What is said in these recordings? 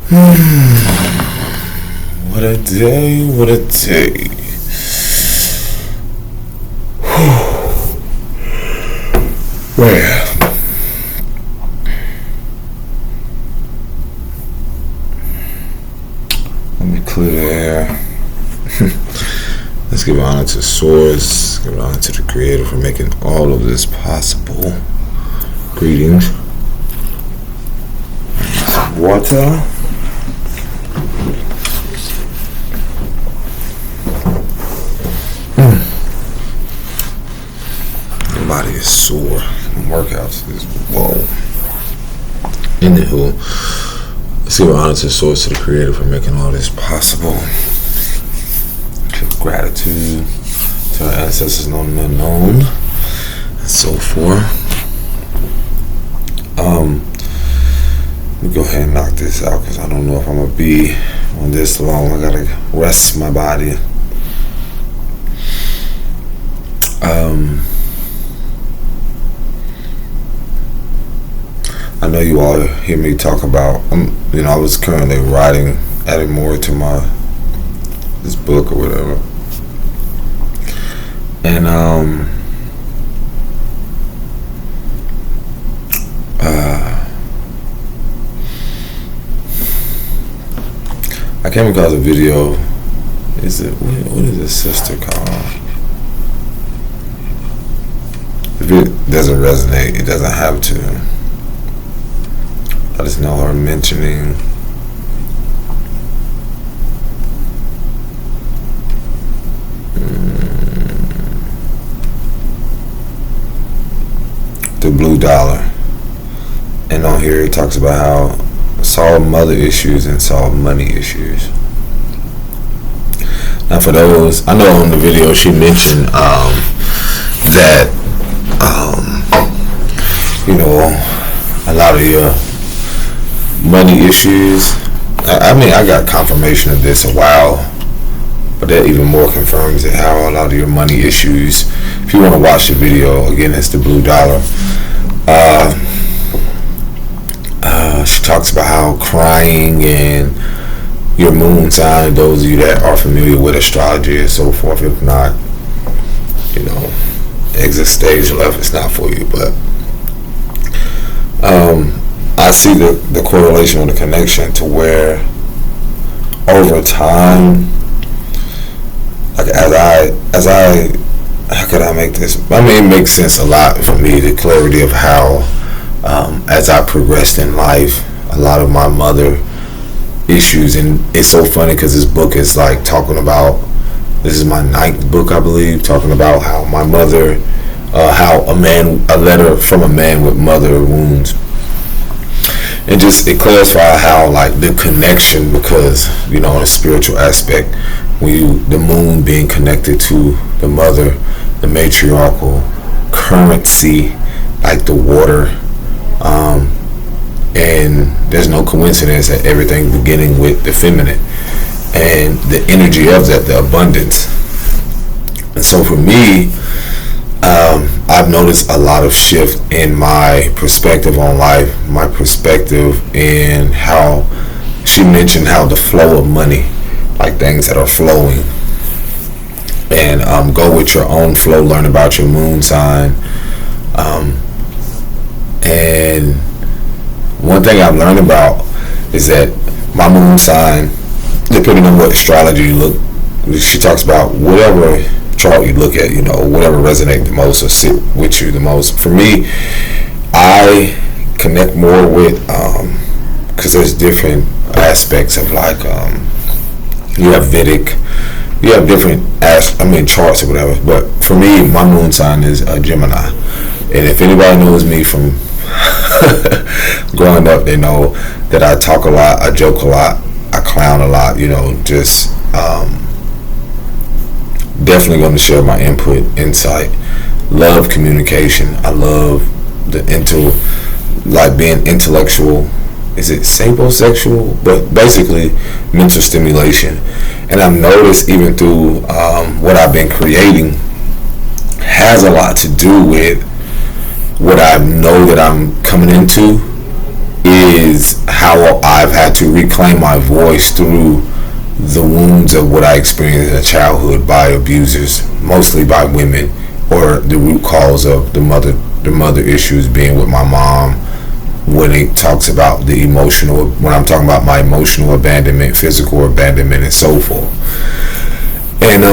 What a day, what a day. Well, let me clear the air. Let's give honor to Source, give honor to the Creator for making all of this possible. Greetings. Some water. My body is sore. Workouts is whoa. Anywho, let's give honor to Source, to the Creator for making all this possible. Gratitude to our ancestors known and unknown, and so forth. Let me go ahead and knock this out because I don't know if I'm gonna be on this long. I gotta rest my body. I know you all hear me talk about, I was currently adding more to this book or whatever. And I came across a video. What is this sister called? If it doesn't resonate, it doesn't have to. I just know her mentioning the blue dollar, and on here it talks about how solve mother issues and solve money issues. Now, for those, I know in the video she mentioned that a lot of your money issues. I got confirmation of this a while, but that even more confirms it, how a lot of your money issues. If you want to watch the video, again, it's the blue dollar. She talks about how crying and your moon sign, those of you that are familiar with astrology and so forth, if not, exit stage left, it's not for you. But I see the correlation or the connection to where over time, like as I how could I make this? It makes sense a lot for me, the clarity of how as I progressed in life, a lot of my mother issues. And it's so funny because this book is like talking about, this is my 9th book, I believe, talking about how my mother, how a letter from a man with mother wounds. And just it clarifies how like the connection, because in a spiritual aspect, the moon being connected to the mother, the matriarchal currency, like the water, and there's no coincidence that everything beginning with the feminine and the energy of that, the abundance. And so for me, I've noticed a lot of shift in my perspective on life, my perspective in how she mentioned how the flow of money, like things that are flowing, and go with your own flow, learn about your moon sign. And one thing I've learned about is that my moon sign, depending on what astrology you look, she talks about whatever chart you look at, whatever resonates the most or sit with you the most. For me, I connect more with, because there's different aspects of like, you have Vedic, you have different charts or whatever, but for me, my moon sign is Gemini. And if anybody knows me from growing up, they know that I talk a lot, I joke a lot, I clown a lot, just definitely going to share my input, insight, love communication. I love being intellectual. Is it sapiosexual? But basically mental stimulation. And I've noticed even through what I've been creating has a lot to do with what I know that I'm coming into is how I've had to reclaim my voice through the wounds of what I experienced in childhood by abusers, mostly by women, or the root cause of the mother issues being with my mom. When it talks about the emotional, when I'm talking about my emotional abandonment, physical abandonment, and so forth, and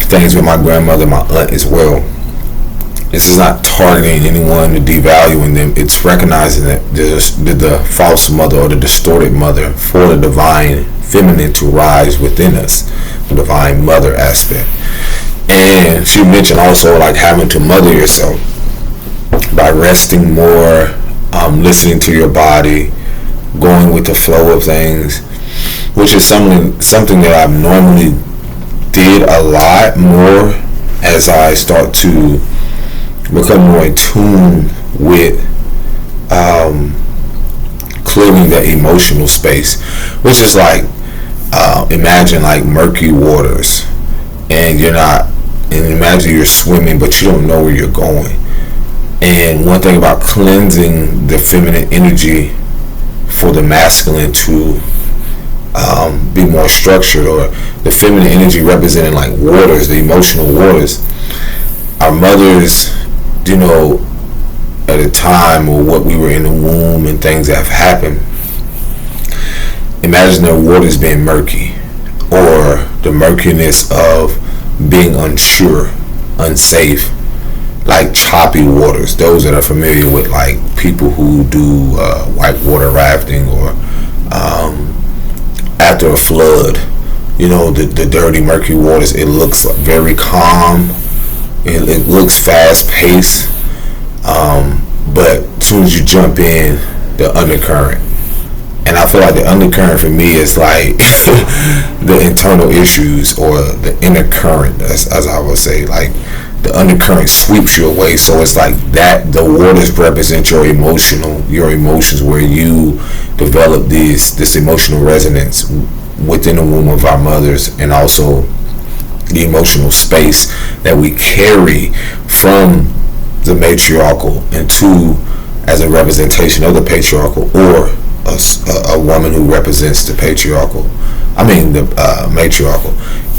things with my grandmother, my aunt as well. This is not targeting anyone or devaluing them. It's recognizing that the false mother or the distorted mother for the divine feminine to rise within us, the divine mother aspect. And she mentioned also like having to mother yourself by resting more, listening to your body, going with the flow of things, which is something that I've normally did a lot more as I start to become more in tune with clearing the emotional space, which is like imagine like murky waters, and imagine you're swimming but you don't know where you're going. And one thing about cleansing the feminine energy for the masculine to be more structured, or the feminine energy representing like waters, the emotional waters. Our mothers, at a time or what we were in the womb and things that have happened, imagine their waters being murky, or the murkiness of being unsure, unsafe, like choppy waters. Those that are familiar with like people who do whitewater rafting, or after a flood, the dirty murky waters, it looks very calm, it looks fast paced, but as soon as you jump in, the undercurrent. And I feel like the undercurrent for me is like the internal issues, or the inner current, as I would say. Like the undercurrent sweeps you away. So it's like that the waters represent your emotions, where you develop this emotional resonance within the womb of our mothers, and also the emotional space that we carry from the matriarchal into as a representation of the patriarchal, or a woman who represents the matriarchal.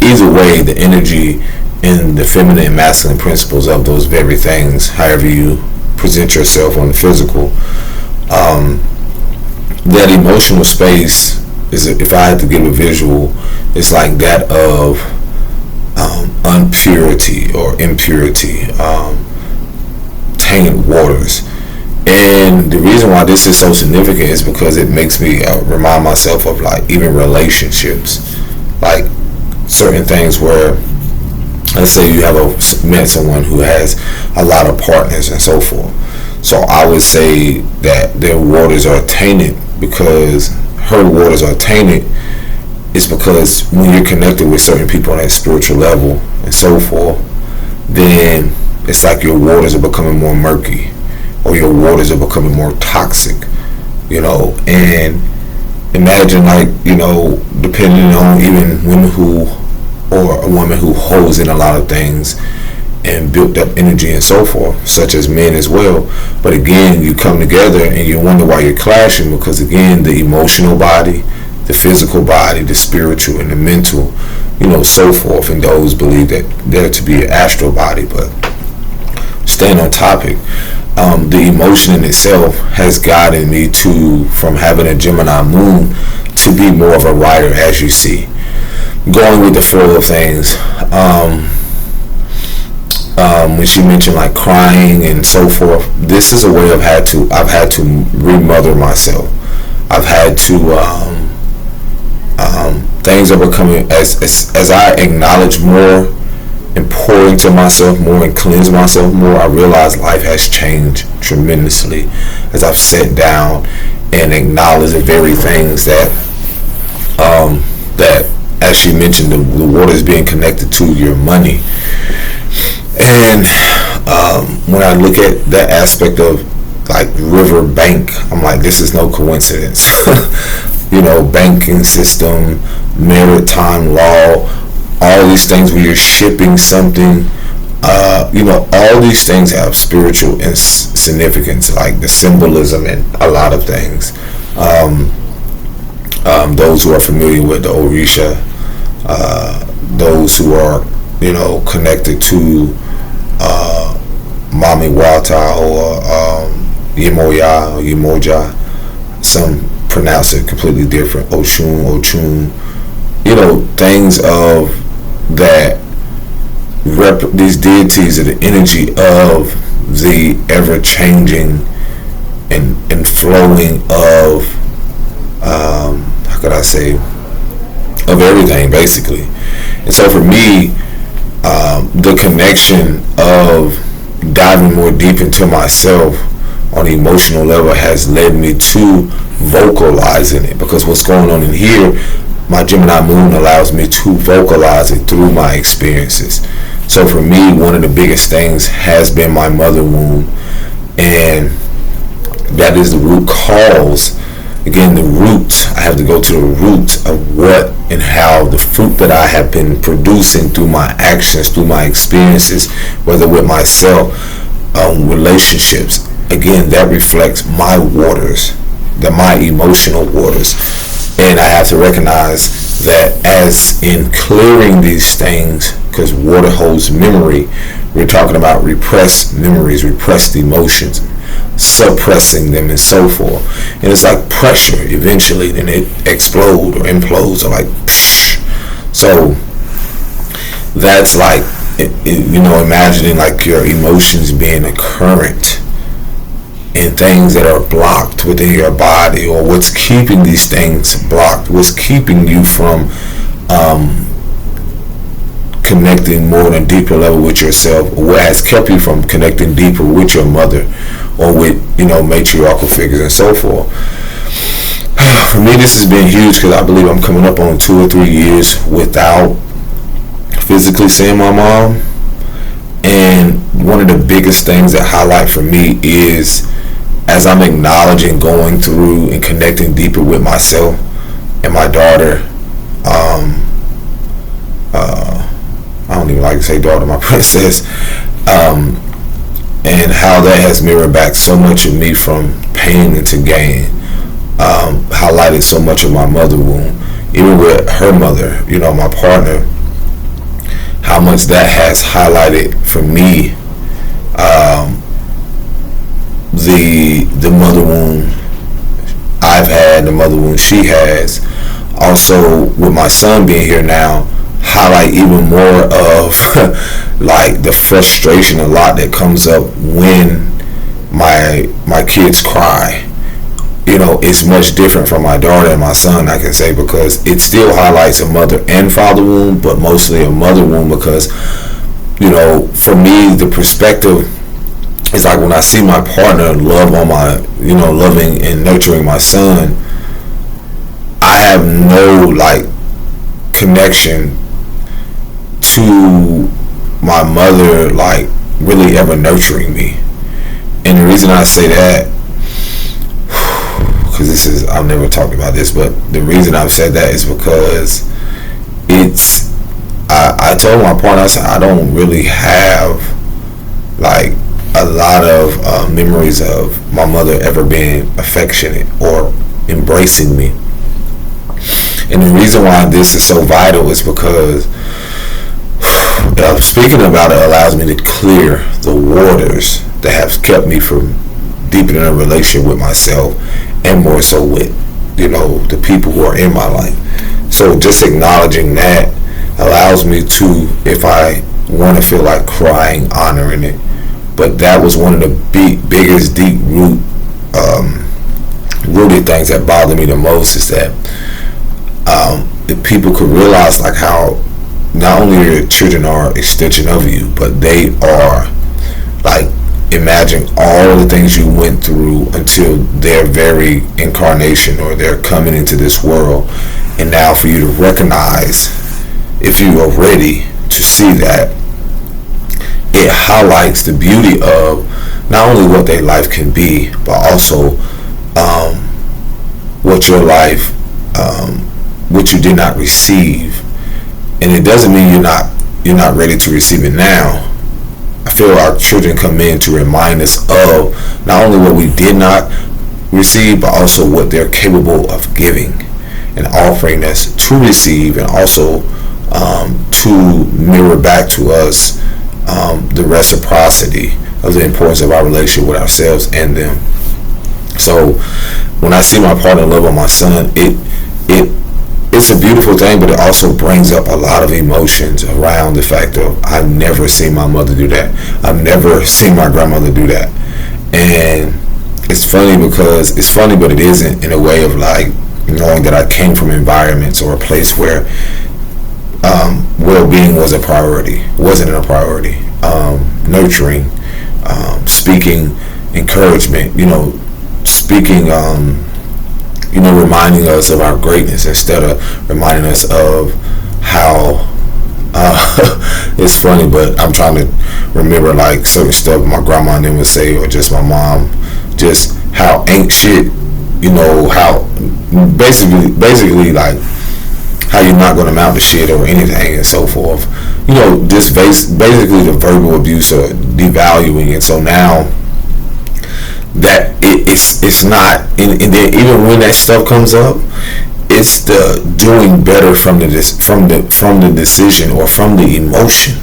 Either way, the energy and the feminine and masculine principles of those very things, however you present yourself on the physical, that emotional space is, if I had to give a visual, it's like that of impurity, tainted waters. And the reason why this is so significant is because it makes me remind myself of like even relationships, like certain things where, let's say you have met someone who has a lot of partners and so forth. So I would say that their waters are tainted, because her waters are tainted is because when you're connected with certain people on that spiritual level and so forth, then it's like your waters are becoming more murky, or your waters are becoming more toxic, and imagine like, depending on even women or a woman who holds in a lot of things and built up energy and so forth, such as men as well. But again, you come together and you wonder why you're clashing, because again, the emotional body, the physical body, the spiritual and the mental, so forth, and those believe that they're to be an astral body. But staying on topic, the emotion in itself has guided me from having a Gemini moon to be more of a writer, as you see, going with the flow of things. When she mentioned like crying and so forth, this is a way I've had to remother myself. I've had to things are becoming, as I acknowledge more and pour into myself more and cleanse myself more, I realize life has changed tremendously as I've sat down and acknowledged the very things that as she mentioned, the water is being connected to your money. And when I look at that aspect of like river bank, I'm like, this is no coincidence. Banking system, maritime law, all these things where you're shipping something All these things have spiritual significance, like the symbolism in a lot of things. Those who are familiar with the Orisha, those who are, connected to Mami Wata or Yemoya or Yemoja, some pronounce it completely different, Ochun, things of that. These deities are the energy of the ever-changing and flowing of, how could I say, of everything, basically. And so for me, the connection of diving more deep into myself on the emotional level has led me to vocalizing it, because what's going on in here, my Gemini moon allows me to vocalize it through my experiences. So for me, one of the biggest things has been my mother wound, and that is the root cause. Again, the roots, I have to go to the roots of what and how the fruit that I have been producing through my actions, through my experiences, whether with myself, relationships. Again, that reflects my waters, my emotional waters. And I have to recognize that as in clearing these things, because water holds memory, we're talking about repressed memories, repressed emotions, suppressing them and so forth. And it's like pressure eventually, then it explodes or implodes or like psh. So that's like, imagining like your emotions being a current and things that are blocked within your body, or what's keeping these things blocked, what's keeping you from connecting more on a deeper level with yourself, or what has kept you from connecting deeper with your mother or with matriarchal figures and so forth. For me, this has been huge, because I believe I'm coming up on 2 or 3 years without physically seeing my mom. And one of the biggest things that highlight for me is, as I'm acknowledging, going through and connecting deeper with myself and my daughter, I don't even like to say daughter, my princess, and how that has mirrored back so much of me from pain into gain, highlighted so much of my mother wound, even with her mother, my partner, how much that has highlighted for me the mother wound I've had, the mother wound she has. Also, with my son being here now, highlight even more of like the frustration a lot that comes up when my kids cry. It's much different from my daughter and my son, I can say, because it still highlights a mother and father wound, but mostly a mother wound, because for me, the perspective is like when I see my partner love on my, loving and nurturing my son, I have no like connection to my mother like really ever nurturing me. And the reason I say that, because I've never talked about this, but the reason I've said that is because I told my partner, I said, I don't really have like a lot of memories of my mother ever being affectionate or embracing me. And the reason why this is so vital is because speaking about it allows me to clear the waters that have kept me from deepening a relationship with myself, and more so with the people who are in my life. So just acknowledging that allows me to, if I want to feel like crying, honoring it. But that was one of the biggest deep rooted things that bother me the most, is that if people could realize like how not only your children are an extension of you, but they are like, imagine all the things you went through until their very incarnation, or they're coming into this world. And now for you to recognize, if you are ready to see that, it highlights the beauty of not only what their life can be, but also what your life, what you did not receive. And it doesn't mean you're not ready to receive it now, I feel our children come in to remind us of not only what we did not receive, but also what they're capable of giving and offering us to receive, and also to mirror back to us the reciprocity of the importance of our relationship with ourselves and them. So when I see my partner love on my son, it's a beautiful thing, but it also brings up a lot of emotions around the fact of I've never seen my mother do that. I've never seen my grandmother do that. And it's funny because it's funny, but it isn't, in a way of like knowing that I came from environments or a place where well-being was a priority, wasn't a priority. Nurturing, speaking encouragement, speaking, reminding us of our greatness instead of reminding us of how it's funny, but I'm trying to remember like certain stuff my grandma and them would say, or just my mom, just how ain't shit, how basically like how you're not going to amount to shit or anything and so forth. Just basically the verbal abuse or devaluing. And so now that it's not, and then even when that stuff comes up, it's the doing better from the decision or from the emotion.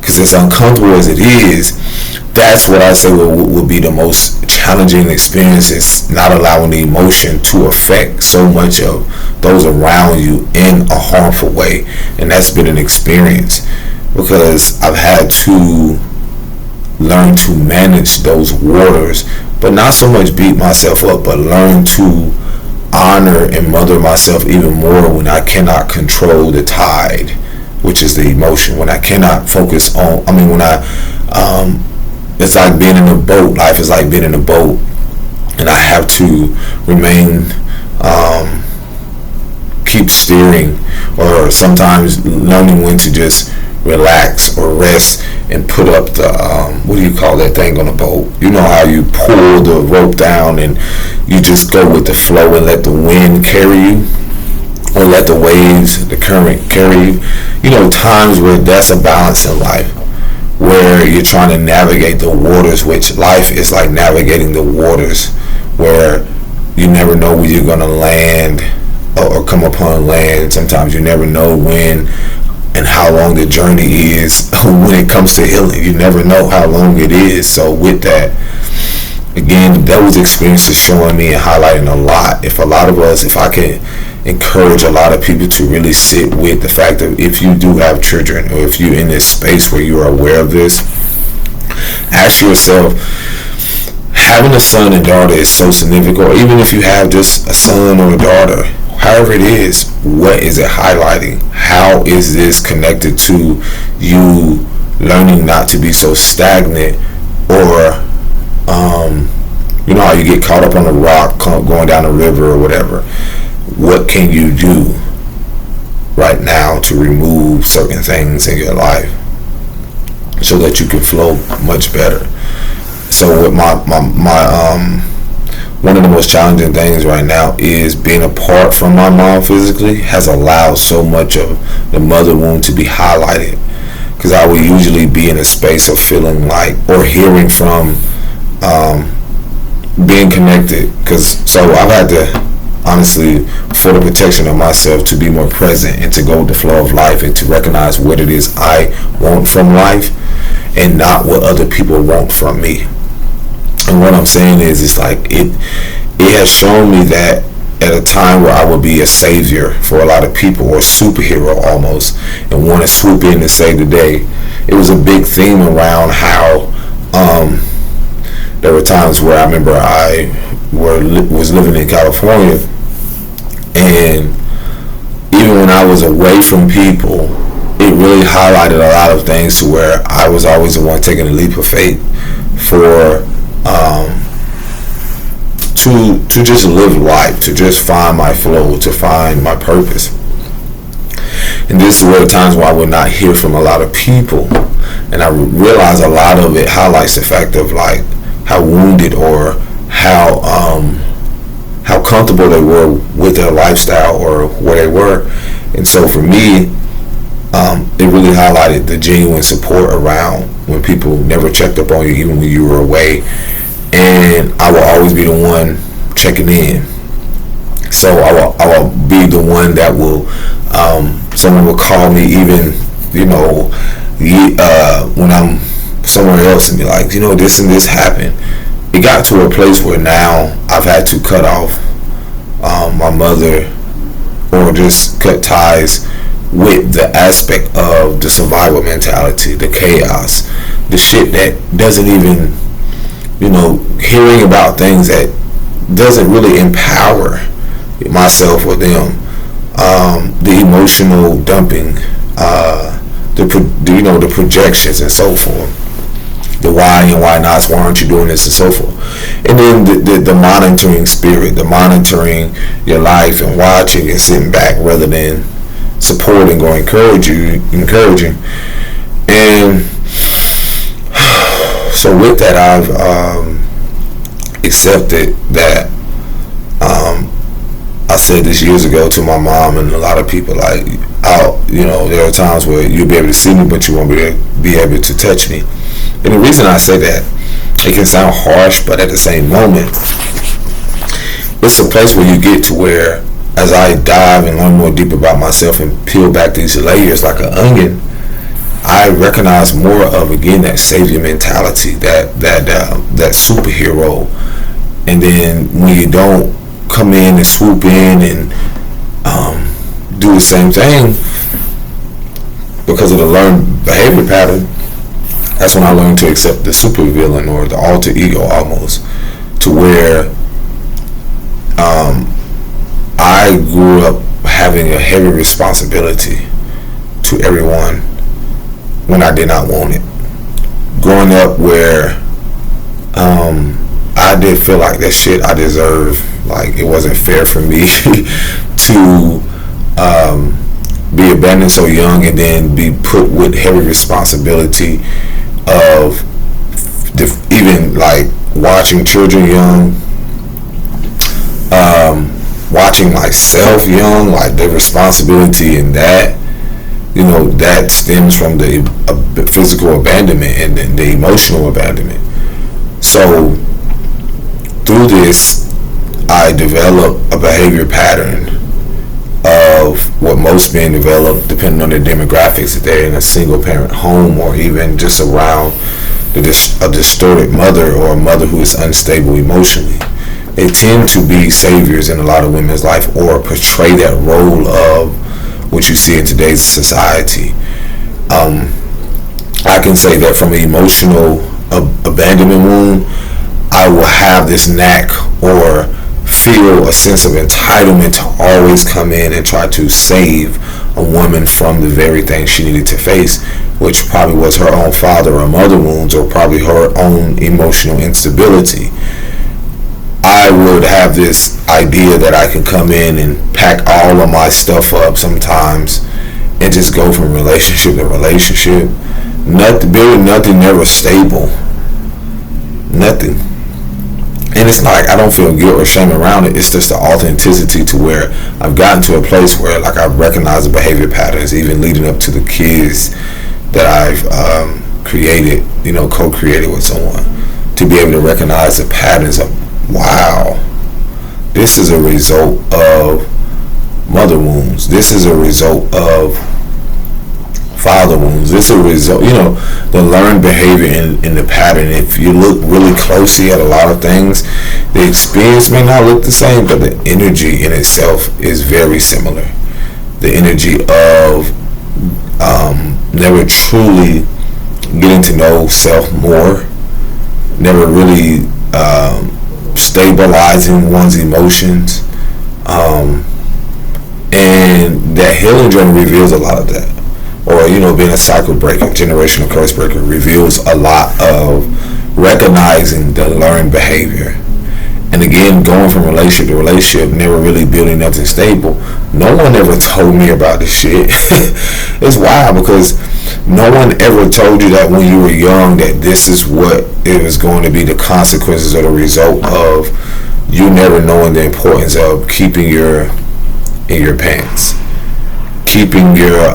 Because as uncomfortable as it is, that's what I say will be the most challenging experience, is not allowing the emotion to affect so much of those around you in a harmful way. And that's been an experience, because I've had to learn to manage those waters, but not so much beat myself up, but learn to honor and mother myself even more when I cannot control the tide, which is the emotion. When I cannot focus on, it's like being in a boat. Life is like being in a boat, and I have to remain, keep steering, or sometimes learning when to just relax or rest and put up the, what do you call that thing on a boat? You know how you pull the rope down and you just go with the flow and let the wind carry you, or let the waves, the current carry you. Times where that's a balance in life, where you're trying to navigate the waters, which life is like navigating the waters, where you never know when you're going to land or come upon land. Sometimes you never know when and how long the journey is. When it comes to healing, you never know how long it is. So with that, again, those experiences showing me and highlighting a lot. If I can encourage a lot of people to really sit with the fact that if you do have children, or if you're in this space where you are aware of this, ask yourself, having a son and daughter is so significant, or even if you have just a son or a daughter, however it is, what is it highlighting? How is this connected to you learning not to be so stagnant, or how you get caught up on a rock going down a river or whatever? What can you do right now to remove certain things in your life so that you can flow much better? So with my one of the most challenging things right now is being apart from my mom physically has allowed so much of the mother wound to be highlighted, because I would usually be in a space of feeling like, or hearing from, being connected, so I've had to, honestly, for the protection of myself, to be more present and to go with the flow of life, and to recognize what it is I want from life and not what other people want from me. And what I'm saying is, it's like it has shown me that at a time where I would be a savior for a lot of people, or superhero almost, and want to swoop in and save the day, it was a big theme around how there were times where I remember I was living in California, and even when I was away from people, it really highlighted a lot of things to where I was always the one taking a leap of faith for to just live life, to just find my flow, to find my purpose. And this is where the times where I would not hear from a lot of people, and I realize a lot of it highlights the fact of like how wounded or how comfortable they were with their lifestyle or where they were. And so for me, it really highlighted the genuine support around when people never checked up on you, even when you were away. And I will always be the one checking in. So I will be the one that will, someone will call me even, when I'm somewhere else and be like, this and this happened. It got to a place where now I've had to cut off my mother, or just cut ties with the aspect of the survival mentality, the chaos, the shit that doesn't even, hearing about things that doesn't really empower myself or them, the emotional dumping, the projections and so forth, the why and why nots, why aren't you doing this and so forth, and then the monitoring spirit, the monitoring your life and watching and sitting back rather than supporting or encouraging. And so with that, I've accepted that. I said this years ago to my mom and a lot of people, like, there are times where you'll be able to see me, but you won't be able to touch me. And the reason I say that, it can sound harsh, but at the same moment, it's a place where you get to where, as I dive and learn more deep about myself and peel back these layers like an onion, I recognize more of, again, that savior mentality, that superhero. And then when you don't come in and swoop in and do the same thing because of the learned behavior pattern, that's when I learned to accept the super villain or the alter ego almost, to where I grew up having a heavy responsibility to everyone when I did not want it. Growing up where I did feel like that shit I deserved, like it wasn't fair for me to be abandoned so young and then be put with heavy responsibility of even like watching children young, watching myself young, like the responsibility in that, that stems from the physical abandonment and then the emotional abandonment. So through this, I developed a behavior pattern of what most men develop, depending on their demographics, if they're in a single parent home or even just around a distorted mother or a mother who is unstable emotionally. They tend to be saviors in a lot of women's life or portray that role of what you see in today's society. I can say that from an emotional abandonment wound, I will have this knack or feel a sense of entitlement to always come in and try to save a woman from the very thing she needed to face, which probably was her own father or mother wounds, or probably her own emotional instability. I would have this idea that I can come in and pack all of my stuff up sometimes and just go from relationship to relationship. Nothing never stable. Nothing. And it's like I don't feel guilt or shame around it. It's just the authenticity to where I've gotten to a place where like I recognize the behavior patterns, even leading up to the kids that I've created, co-created with someone, to be able to recognize the patterns of, wow, this is a result of mother wounds. This is a result of father wounds. This is a result, the learned behavior in the pattern. If you look really closely at a lot of things, the experience may not look the same, but the energy in itself is very similar. The energy of never truly getting to know self more, never really stabilizing one's emotions, and that healing journey reveals a lot of that. Or being a cycle breaker, generational curse breaker, reveals a lot of recognizing the learned behavior. And again, going from relationship to relationship, never really building nothing stable. No one ever told me about this shit. It's wild because no one ever told you that when you were young that this is what it was going to be, the consequences or the result of you never knowing the importance of keeping in your pants, keeping your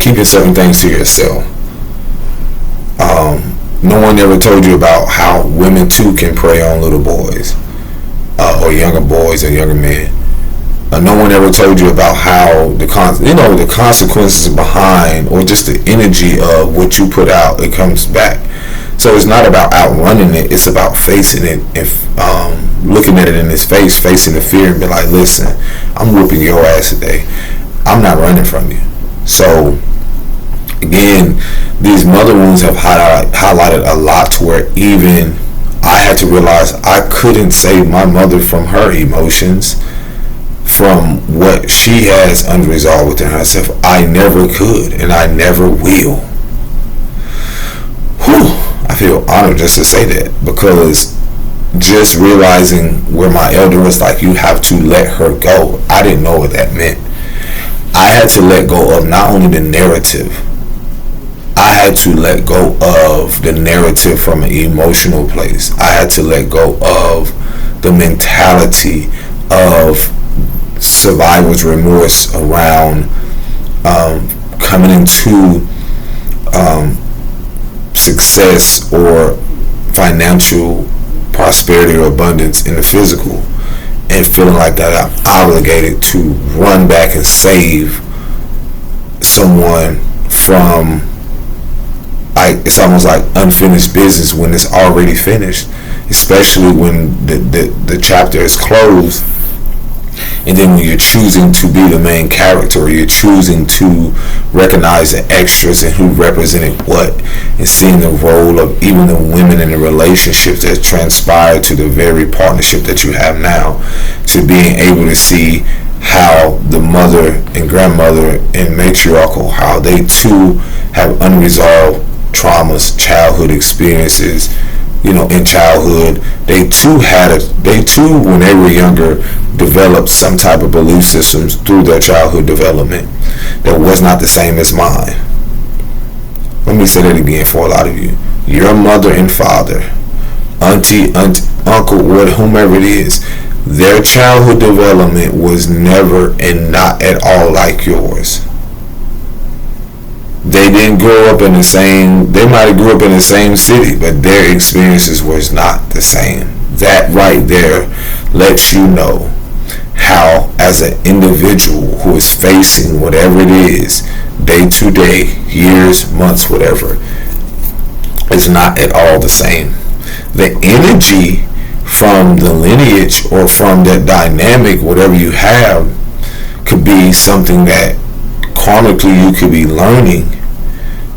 keeping certain things to yourself. No one ever told you about how women too can prey on little boys, or younger boys or younger men. No one ever told you about how the consequences behind, or just the energy of what you put out, it comes back. So it's not about outrunning it, it's about facing it and looking at it in its face, facing the fear, and be like, listen, I'm whooping your ass today. I'm not running from you. So again, these mother wounds have highlighted a lot, to where even I had to realize I couldn't save my mother from her emotions, from what she has unresolved within herself. I never could, and I never will. Whew. I feel honored just to say that, because just realizing where my elder was like, you have to let her go. I didn't know what that meant. I had to let go of not only the narrative, I had to let go of the narrative from an emotional place. I had to let go of the mentality of survivor's remorse around coming into success or financial prosperity or abundance in the physical, and feeling like that I'm obligated to run back and save someone from, it's almost like unfinished business when it's already finished, especially when the chapter is closed. And then when you're choosing to be the main character, or you're choosing to recognize the extras and who represented what, and seeing the role of even the women in the relationships that transpired to the very partnership that you have now, to being able to see how the mother and grandmother and matriarchal, how they too have unresolved traumas, childhood experiences. In childhood, they too when they were younger, developed some type of belief systems through their childhood development that was not the same as mine. Let me say that again for a lot of you. Your mother and father, auntie, uncle, whomever it is, their childhood development was never and not at all like yours. They didn't grow up in the same, they might have grew up in the same city, but their experiences was not the same. That right there lets you know how, as an individual who is facing whatever it is, day to day, years, months, whatever, is not at all the same. The energy from the lineage or from that dynamic, whatever you have, could be something that karmically you could be learning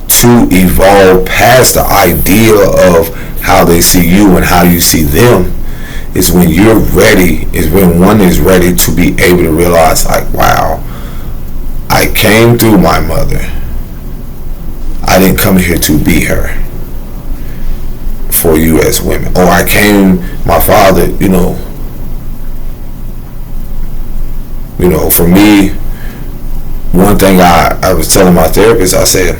to evolve past the idea of how they see you and how you see them. Is when you're ready, is when one is ready to be able to realize, like, wow, I came through my mother. I didn't come here to be her for you as women. Or I came, my father, for me, one thing I was telling my therapist, I said,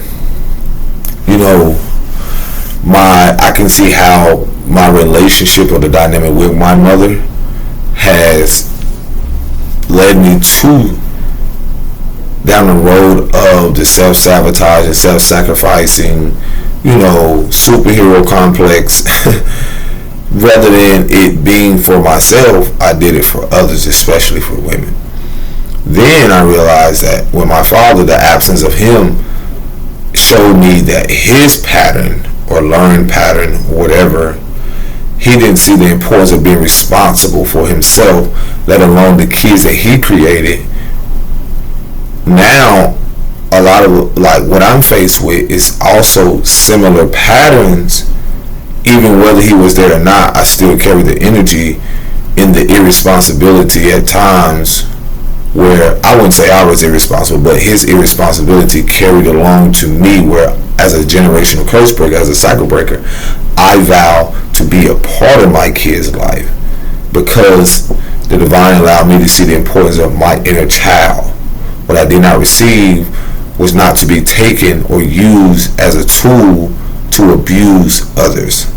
I can see how my relationship or the dynamic with my mother has led me down the road of the self-sabotage and self-sacrificing, superhero complex. Rather than it being for myself, I did it for others, especially for women. Then I realized that with my father, the absence of him showed me that his pattern or learned pattern, whatever, he didn't see the importance of being responsible for himself, let alone the kids that he created. Now, a lot of what I'm faced with is also similar patterns. Even whether he was there or not, I still carry the energy in the irresponsibility at times, where I wouldn't say I was irresponsible, but his irresponsibility carried along to me, where as a generational curse breaker, as a cycle breaker, I vow to be a part of my kid's life, because the divine allowed me to see the importance of my inner child. What I did not receive was not to be taken or used as a tool to abuse others,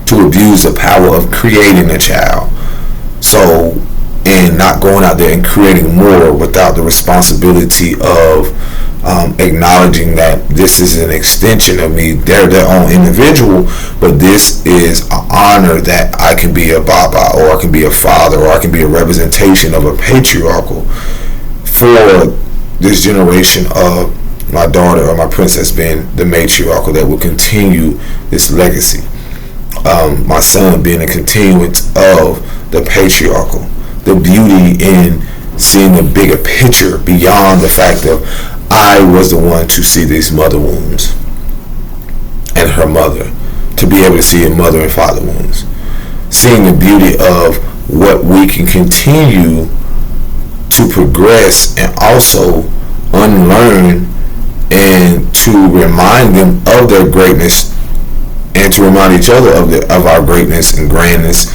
to abuse the power of creating a child. And not going out there and creating more without the responsibility of acknowledging that this is an extension of me. They're their own individual, but this is an honor that I can be a baba, or I can be a father, or I can be a representation of a patriarchal for this generation of my daughter or my princess being the matriarchal that will continue this legacy. My son being a continuance of the patriarchal. The beauty in seeing the bigger picture beyond the fact of I was the one to see these mother wounds and her mother, to be able to see a mother and father wounds. Seeing the beauty of what we can continue to progress and also unlearn, and to remind them of their greatness, and to remind each other of our greatness and grandness,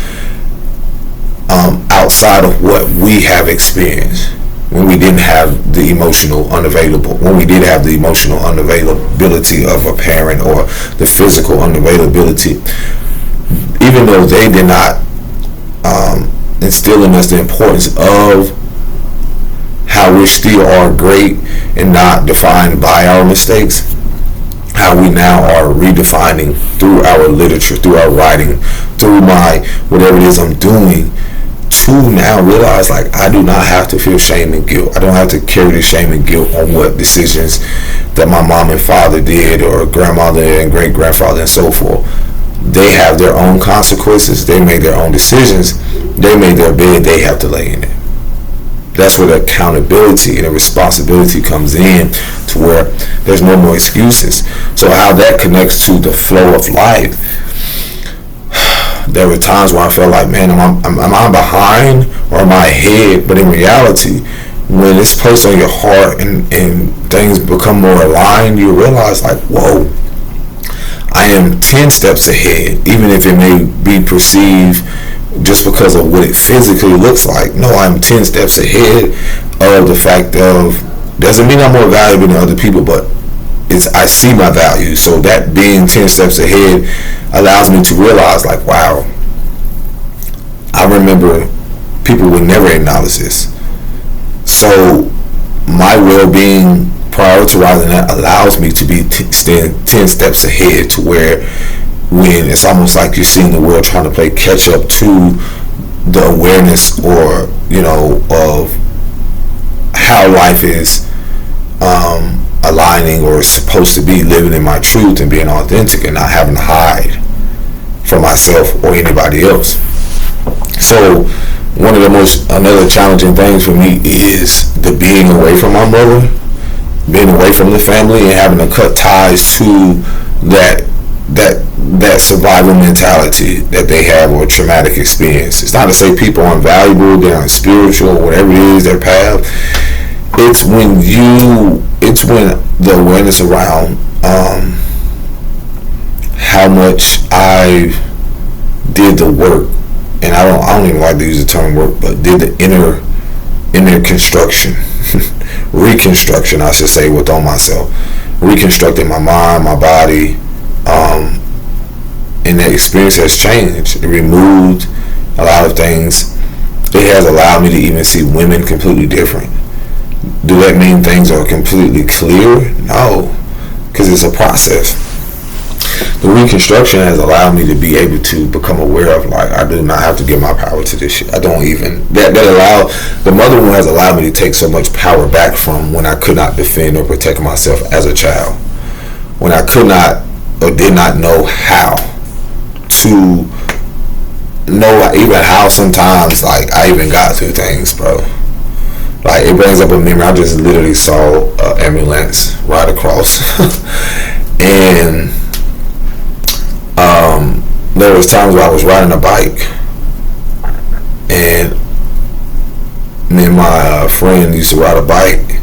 outside of what we have experienced when we didn't have the emotional unavailability, when we did have the emotional unavailability of a parent, or the physical unavailability. Even though they did not instill in us the importance of how we still are great and not defined by our mistakes, how we now are redefining through our literature, through our writing, through my whatever it is I'm doing, to now realize like I do not have to feel shame and guilt. I don't have to carry the shame and guilt on what decisions that my mom and father did, or grandmother and great grandfather and so forth. They have their own consequences. They made their own decisions. They made their bed. They have to lay in it. That's where the accountability and the responsibility comes in, to where there's no more excuses. So how that connects to the flow of life. There were times where I felt like, man, am I behind or am I ahead? But in reality, when it's placed on your heart and things become more aligned, you realize like, whoa, I am 10 steps ahead, even if it may be perceived just because of what it physically looks like. No, I'm 10 steps ahead of the fact of, doesn't mean I'm more valuable than other people, but I see my value. So that being 10 steps ahead allows me to realize like, wow, I remember people would never acknowledge this. So my well-being, prioritizing that, allows me to be 10 steps ahead, to where when it's almost like you're seeing the world trying to play catch up to the awareness, or of how life is aligning, or is supposed to be living in my truth and being authentic, and not having to hide from myself or anybody else. So another challenging things for me is the being away from my mother, being away from the family, and having to cut ties to that survival mentality that they have, or traumatic experience. It's not to say people aren't valuable, they're unspiritual, or whatever it is their path. It's when the awareness around how much I did the work, and I don't even like to use the term work, but did the inner construction, reconstruction, I should say, within myself, reconstructing my mind, my body, and that experience has changed. It removed a lot of things. It has allowed me to even see women completely different. Do that mean things are completely clear? No, because it's a process. The reconstruction has allowed me to be able to become aware of, like, I do not have to give my power to this shit. I don't even, the mother one has allowed me to take so much power back from when I could not defend or protect myself as a child. When I could not or did not know how to know even how sometimes, like, I even got through things, bro. Like, it brings up a memory. I just literally saw an ambulance ride across. And there was times where I was riding a bike, and me and my friend used to ride a bike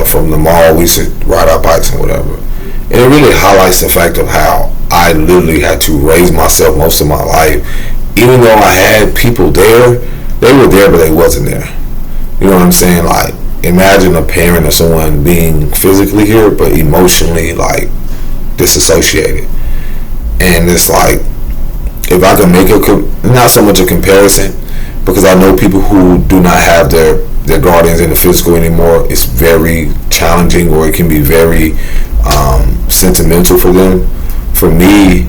from the mall. We used to ride our bikes and whatever. And it really highlights the fact of how I literally had to raise myself most of my life. Even though I had people there, they were there, but they wasn't there. You know what I'm saying? Like, imagine a parent or someone being physically here, but emotionally, like, disassociated. And it's like, if I can make not so much a comparison, because I know people who do not have their their guardians in the physical anymore, it's very challenging, or it can be very sentimental for them. For me,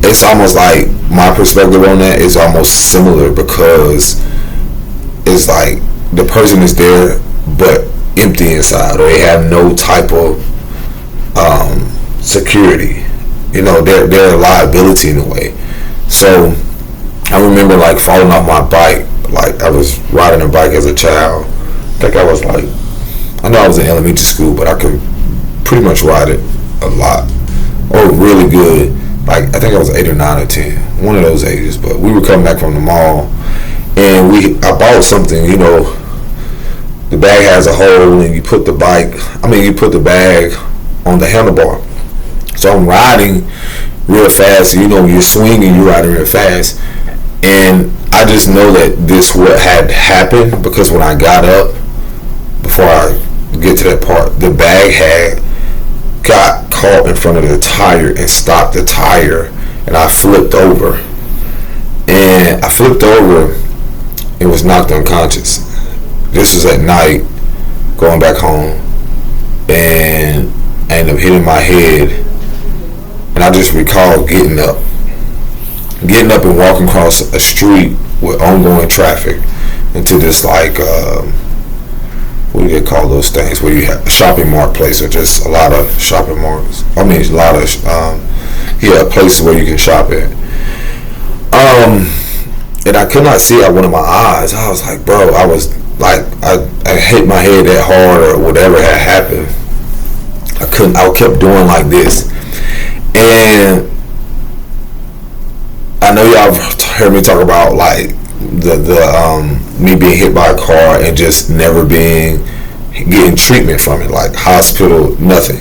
it's almost like my perspective on that is almost similar, because it's like the person is there but empty inside, or they have no type of security. They're a liability in a way. So I remember like falling off my bike. Like I was riding a bike as a child. I think I know I was in elementary school, but I could pretty much ride it a lot, or really good. Like I think I was 8 or 9 or 10, one of those ages. But we were coming back from the mall, and I bought something. The bag has a hole, and you put the bag on the handlebar. So I'm riding real fast. When you're swinging, you're riding real fast, and I just know that this what had happened, because when I got up, before I get to that part, the bag had got caught in front of the tire and stopped the tire, and I flipped over. And was knocked unconscious. This was at night, going back home, and I ended up hitting my head. And I just recall getting up and walking across a street with ongoing traffic into this like what do they call those things where you have a shopping mart place, or just a lot of shopping marts. A lot of places where you can shop at. And I could not see out one of my eyes. I was like, bro, I was like, I hit my head that hard, or whatever had happened. I kept doing like this. And I know y'all have heard me talk about like the me being hit by a car and just never getting treatment from it, like hospital, nothing.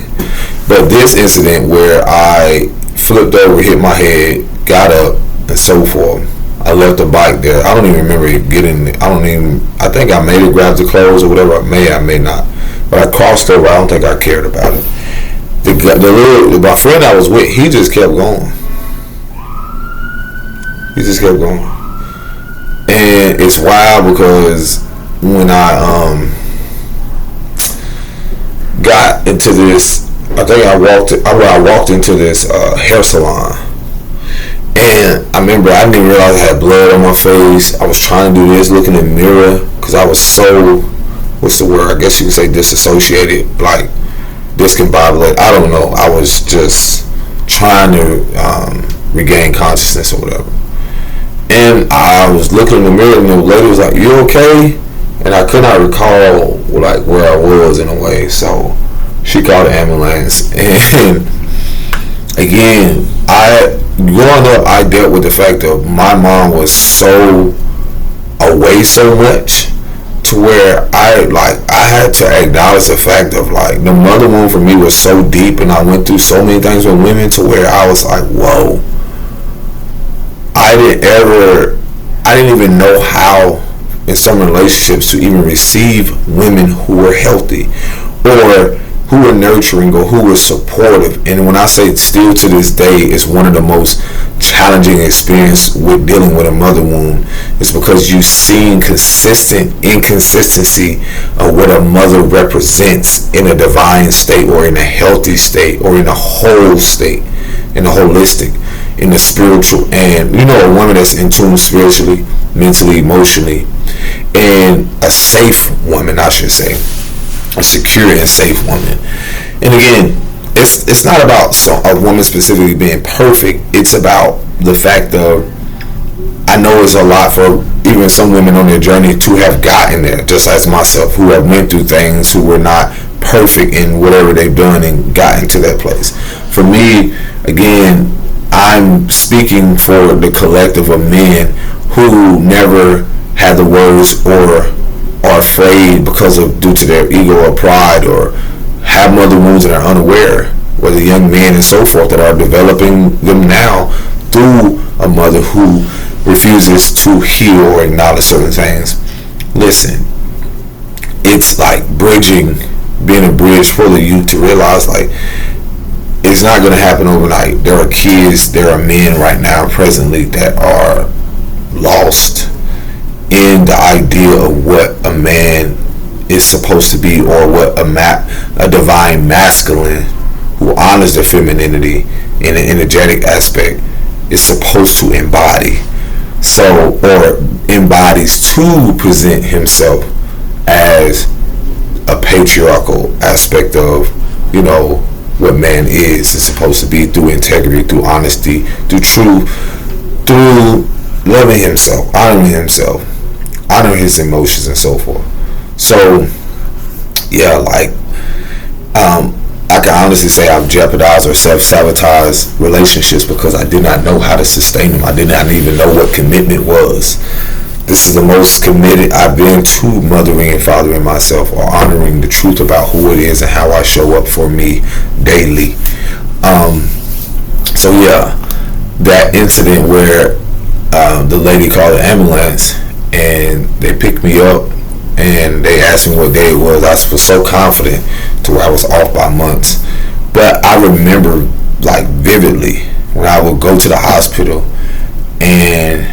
But this incident where I flipped over, hit my head, got up, and so forth. I left the bike there. I don't even remember getting it. I think I may have grabbed the clothes or whatever. I may not. But I crossed over. I don't think I cared about it. My friend I was with, he just kept going. And it's wild, because when I got into this, I think I walked into this hair salon. And I remember I didn't even realize I had blood on my face. I was trying to do this, looking in the mirror, because I was so, what's the word? I guess you could say disassociated, like discombobulated. I don't know. I was just trying to regain consciousness or whatever. And I was looking in the mirror, and the lady was like, "You okay?" And I could not recall like where I was in a way. So she called the ambulance. And again, growing up, I dealt with the fact that my mom was so away so much, to where I had to acknowledge the fact of like the mother wound for me was so deep, and I went through so many things with women, to where I was like, whoa. I didn't even know how in some relationships to even receive women who were healthy, or who were nurturing, or who were supportive. And when I say still to this day, it's one of the most challenging experience with dealing with a mother wound, is because you've seen consistent inconsistency of what a mother represents in a divine state, or in a healthy state, or in a whole state, in a holistic, in the spiritual, and a woman that's in tune spiritually, mentally, emotionally, and a safe woman, I should say, a secure and safe woman. And again, it's not about a woman specifically being perfect. It's about the fact of, I know it's a lot for even some women on their journey to have gotten there, just as myself, who have went through things, who were not perfect in whatever they've done and gotten to that place. For me, again, I'm speaking for the collective of men who never had the words, or are afraid due to their ego or pride, or have mother wounds and are unaware, whether young men and so forth that are developing them now through a mother who refuses to heal or acknowledge certain things. Listen, it's like being a bridge for the youth to realize, like, it's not going to happen overnight. There are kids, there are men right now presently that are lost in the idea of what a man is supposed to be, or what a divine masculine who honors their femininity in an energetic aspect is supposed to embody. So, or embodies to present himself as a patriarchal aspect of, what man is supposed to be, through integrity, through honesty, through loving himself, honoring his emotions and so forth. So, yeah, I can honestly say I've jeopardized or self-sabotaged relationships because I did not know how to sustain them. I did not even know what commitment was. This is the most committed I've been to mothering and fathering myself, or honoring the truth about who it is and how I show up for me daily. So yeah, that incident where the lady called an ambulance and they picked me up and they asked me what day it was, I was so confident to where I was off by months. But I remember vividly when I would go to the hospital, and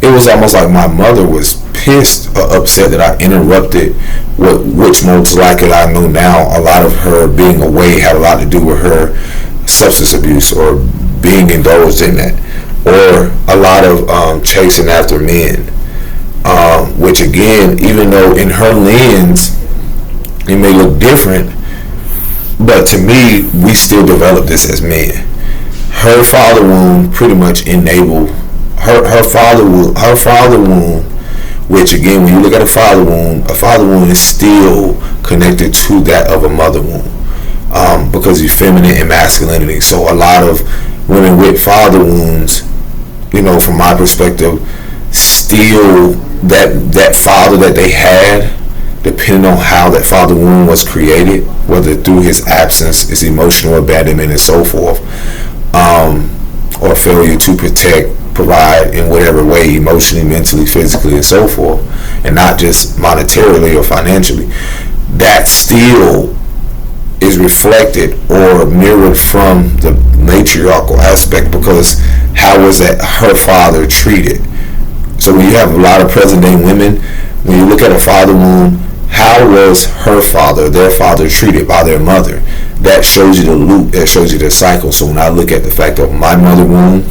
it was almost like my mother was pissed or upset that I interrupted which most likely I know now, a lot of her being away had a lot to do with her substance abuse or being indulged in that, or a lot of chasing after men, which again, even though in her lens it may look different, but to me, we still develop this as men. Her father wound pretty much enabled her father wound, which again, when you look at a father wound is still connected to that of a mother wound, because of feminine and masculinity. So a lot of women with father wounds, from my perspective, still that father that they had, depending on how that father wound was created, whether through his absence, his emotional abandonment and so forth, or failure to provide in whatever way, emotionally, mentally, physically, and so forth, and not just monetarily or financially, that still is reflected or mirrored from the matriarchal aspect, because how was that her father treated? So when you have a lot of present day women, when you look at a father wound, how was their father treated by their mother? That shows you the loop, that shows you the cycle. So when I look at the fact of my mother wound,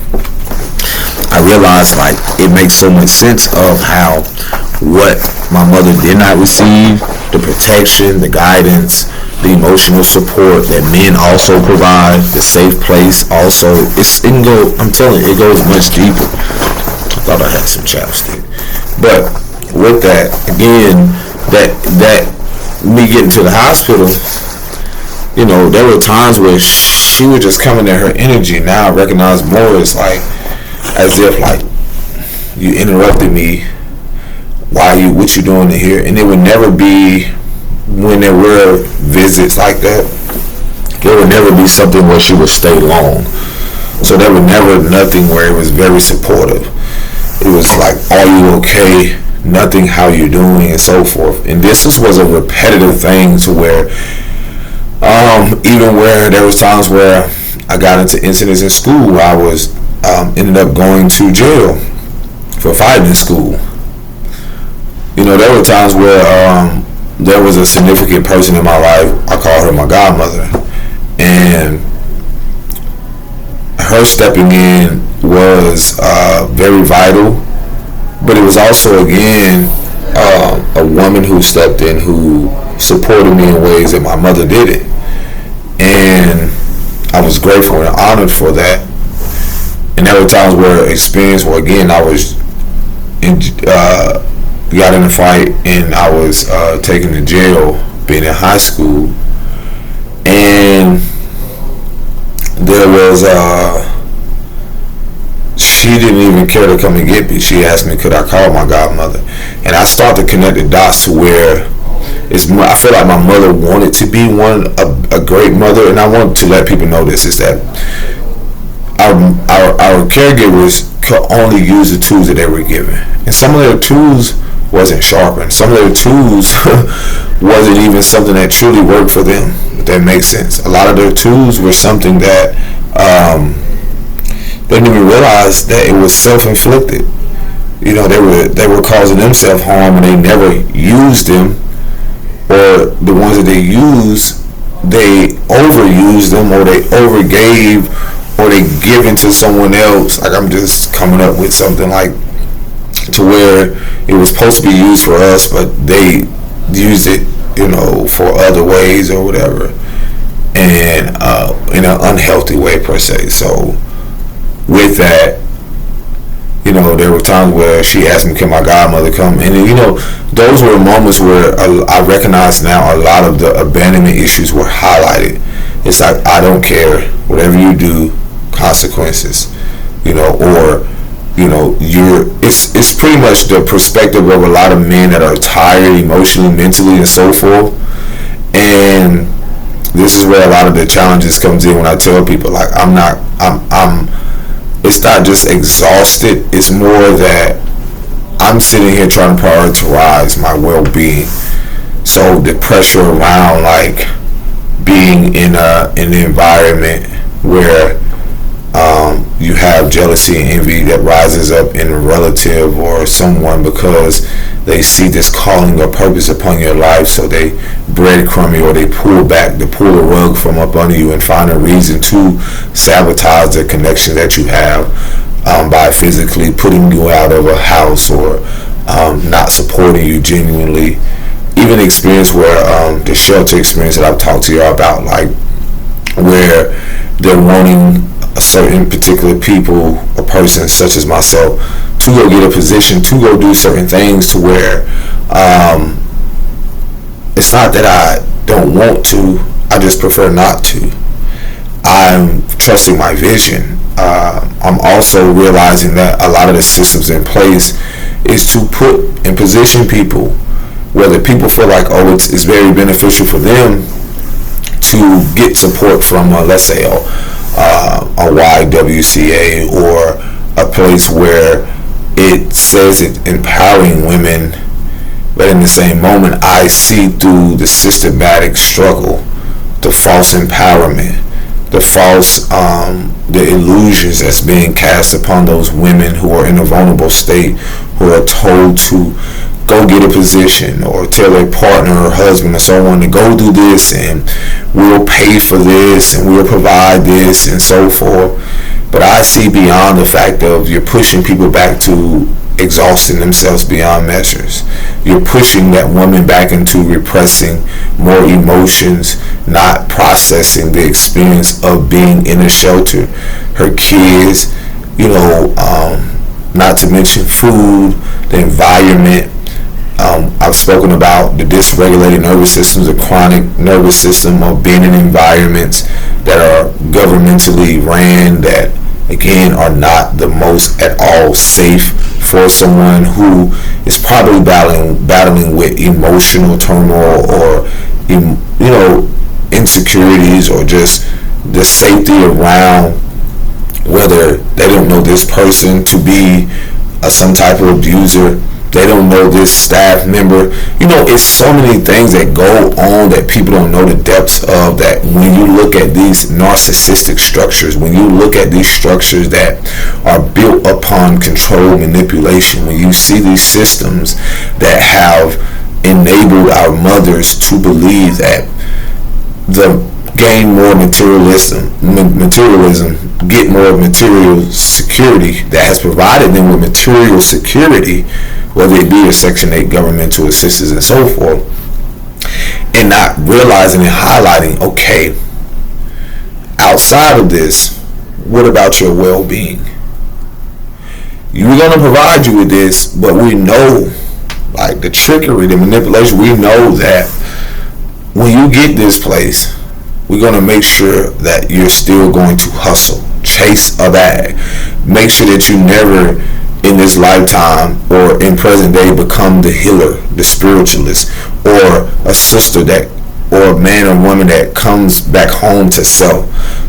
I realize it makes so much sense of how what my mother did not receive, the protection, the guidance, the emotional support that men also provide, the safe place also, I'm telling you, it goes much deeper. I thought I had some chapstick. But with that, again, that me getting to the hospital, there were times where she would just come in there, her energy. Now I recognize more as as if you interrupted me. What you doing in here? And it would never be, when there were visits like that, there would never be something where she would stay long. So there was never nothing where it was very supportive. It was are you okay? Nothing, how you doing, and so forth. And this was a repetitive thing to where, even where there was times where I got into incidents in school where I was ended up going to jail for fighting in school. There were times where there was a significant person in my life. I call her my godmother, and her stepping in was very vital. But it was also, again, a woman who stepped in, who supported me in ways that my mother didn't. And I was grateful and honored for that. And there were times where again, I was got in a fight and I was taken to jail, being in high school. And there was she didn't even care to come and get me. She asked me, could I call my godmother? And I started to connect the dots to where I feel like my mother wanted to be a great mother. And I want to let people know this, is that our caregivers could only use the tools that they were given. And some of their tools wasn't sharpened. Some of their tools wasn't even something that truly worked for them, if that makes sense. A lot of their tools were something that they didn't even realize that it was self-inflicted. they were causing themselves harm and they never used them, or the ones that they use, they overuse them, or they overgave, or they give into someone else. Like, I'm just coming up with something like, to where it was supposed to be used for us, but they used it, for other ways or whatever, and in an unhealthy way per se. So with that, there were times where she asked me, can my godmother come? And those were moments where I recognize now a lot of the abandonment issues were highlighted. It's like, I don't care, whatever you do, consequences, or it's pretty much the perspective of a lot of men that are tired emotionally, mentally, and so forth. And this is where a lot of the challenges comes in when I tell people, like, it's not just exhausted, it's more that I'm sitting here trying to prioritize my well-being. So the pressure around, like, being in an environment where you have jealousy and envy that rises up in a relative or someone because they see this calling or purpose upon your life, so they breadcrumb you, or they pull the rug from up under you and find a reason to sabotage the connection that you have, by physically putting you out of a house, or not supporting you genuinely. Even the experience where the shelter experience that I've talked to y'all about, like, where they're wanting a certain particular people, a person such as myself, to go get a position, to go do certain things, to where it's not that I don't want to, I just prefer not to. I'm trusting my vision. I'm also realizing that a lot of the systems in place is to put and position people, whether people feel like, it's very beneficial for them to get support from, let's say, a YWCA, or a place where it says it's empowering women, but in the same moment, I see through the systematic struggle, the false empowerment, the false, the illusions that's being cast upon those women who are in a vulnerable state, who are told to go get a position, or tell their partner or husband or someone to go do this, and we'll pay for this, and we'll provide this, and so forth. But I see beyond the fact of, you're pushing people back to exhausting themselves beyond measures. You're pushing that woman back into repressing more emotions, not processing the experience of being in a shelter, her kids, not to mention food, the environment. I've spoken about the dysregulated nervous systems, the chronic nervous system of being in environments that are governmentally ran, that again are not the most at all safe for someone who is probably battling with emotional turmoil, or insecurities, or just the safety around, whether they don't know this person to be some type of abuser, they don't know this staff member. It's so many things that go on that people don't know the depths of, that when you look at these narcissistic structures, when you look at these structures that are built upon control, manipulation, when you see these systems that have enabled our mothers to believe that gain more materialism, get more material security, that has provided them with material security, whether it be a Section 8 governmental assistance and so forth, and not realizing and highlighting, okay, outside of this, what about your well-being? We're going to provide you with this, but we know, like, the trickery, the manipulation, we know that when you get this place, we're going to make sure that you're still going to hustle, chase a bag, make sure that you never in this lifetime or in present day become the healer, the spiritualist, or a sister that, or a man or woman that comes back home to self,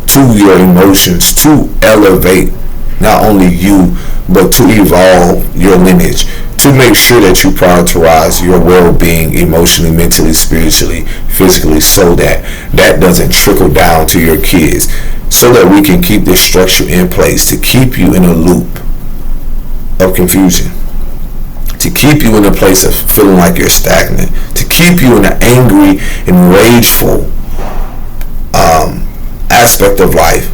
to your emotions, to elevate not only you, but to evolve your lineage, to make sure that you prioritize your well-being emotionally, mentally, spiritually, physically, so that that doesn't trickle down to your kids, so that we can keep this structure in place to keep you in a loop of confusion. to keep you in a place of feeling like you're stagnant, to keep you in an angry and rageful aspect of life,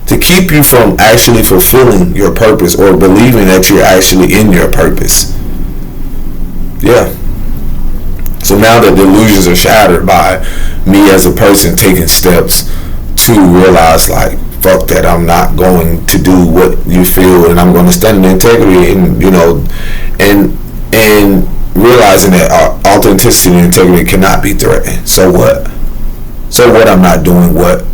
to keep you from actually fulfilling your purpose or believing that you're actually in your purpose. Yeah. So now that the illusions are shattered by me as a person taking steps to realize, like, fuck that, I'm not going to do what you feel, and I'm going to stand in integrity, and and realizing that authenticity and integrity cannot be threatened. So what? I'm not doing what?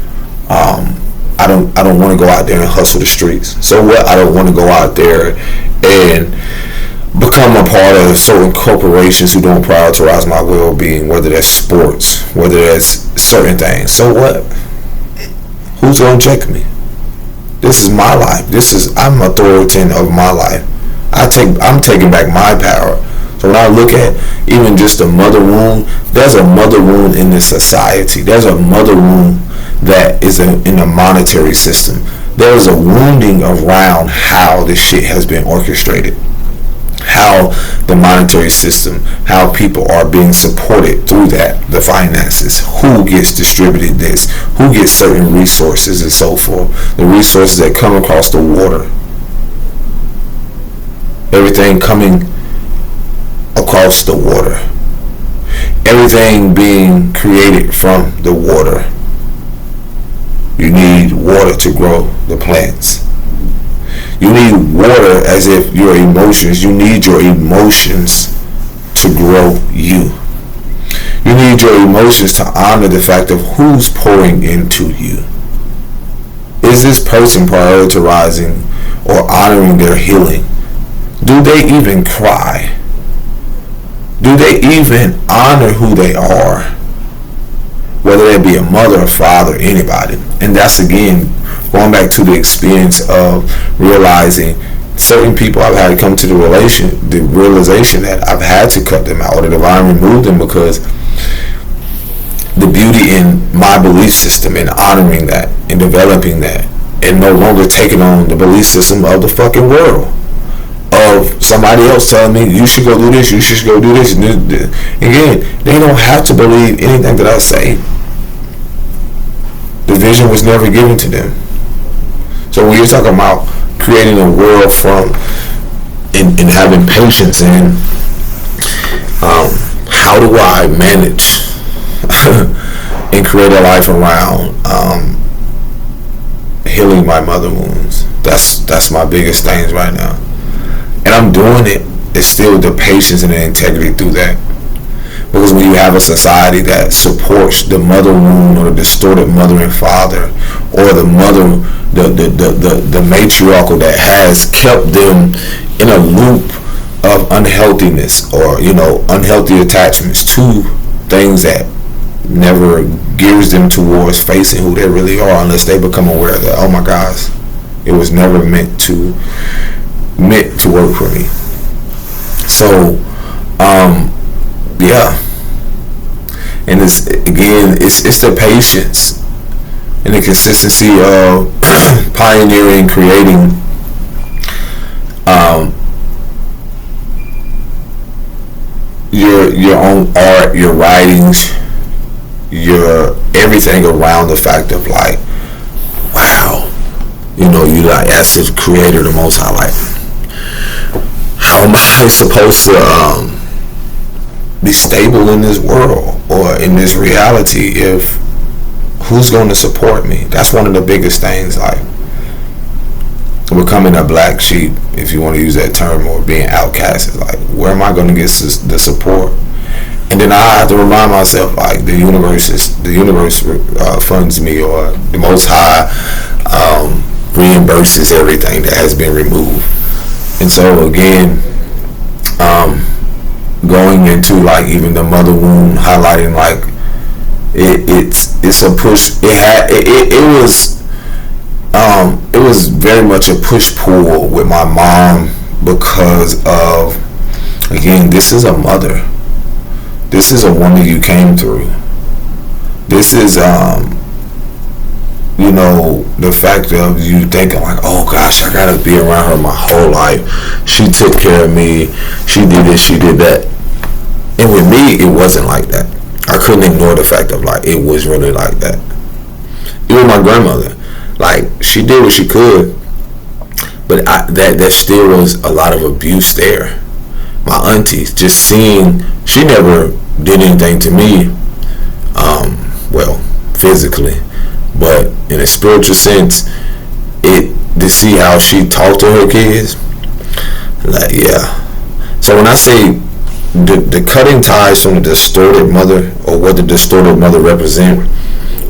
I don't want to go out there and hustle the streets. So what? I don't want to go out there and become a part of certain corporations who don't prioritize my well-being, whether that's sports, whether that's certain things. So what? Who's gonna check me? This is my life. I'm authoritarian of my life. I'm taking back my power. So when I look at even just a mother wound, there's a mother wound in this society. There's a mother wound that is in the monetary system. There is a wounding around how this shit has been orchestrated. How the monetary system, how people are being supported through that, the finances, who gets distributed this, who gets certain resources and so forth, the resources that come across the water, everything coming across the water, everything being created from the water. You need water to grow the plants. You need water as if your emotions, you need your emotions to grow you. You need your emotions to honor the fact of who's pouring into you. Is this person prioritizing or honoring their healing? Do they even cry? Do they even honor who they are? Whether it be a mother, a father, anybody. And that's, again, going back to the experience of realizing certain people I've had to come to the realization that I've had to cut them out or the divine remove them, because the beauty in my belief system and honoring that and developing that and no longer taking on the belief system of the fucking world, of somebody else telling me you should go do this, you should go do this. Again, they don't have to believe anything that I say. The vision was never given to them. So when you're talking about creating a world from and having patience and how do I manage and create a life around healing my mother wounds, that's my biggest things right now. And I'm doing it. It's still the patience and the integrity through that. Because when you have a society that supports the mother wound or the distorted mother and father, or the mother, the matriarchal that has kept them in a loop of unhealthiness or, unhealthy attachments to things that never gears them towards facing who they really are, unless they become aware that, oh my gosh, it was never meant to work for me. So, yeah. And it's the patience and the consistency of pioneering, creating your own art, your writings, your everything around the fact of like, wow, you like as the creator, the Most High, like, how am I supposed to be stable in this world or in this reality if who's going to support me? That's one of the biggest things, like becoming a black sheep, if you want to use that term, or being outcast. Like, where am I going to get the support? And then I have to remind myself, like, the universe funds me, or the Most High reimburses everything that has been removed. And so again, going into like even the mother wound, highlighting like it's a push. It was very much a push pull with my mom, because of, again, this is a mother. This is a woman you came through. This is the fact of you thinking like, oh gosh, I gotta be around her my whole life. She took care of me. She did this, she did that. And with me, it wasn't like that. I couldn't ignore the fact of like, it was really like that. Even my grandmother, like, she did what she could, but there still was a lot of abuse there. My aunties, just seeing, she never did anything to me, well, physically, but in a spiritual sense, to see how she talked to her kids, like, yeah. So when I say the cutting ties from the distorted mother, or what the distorted mother represent,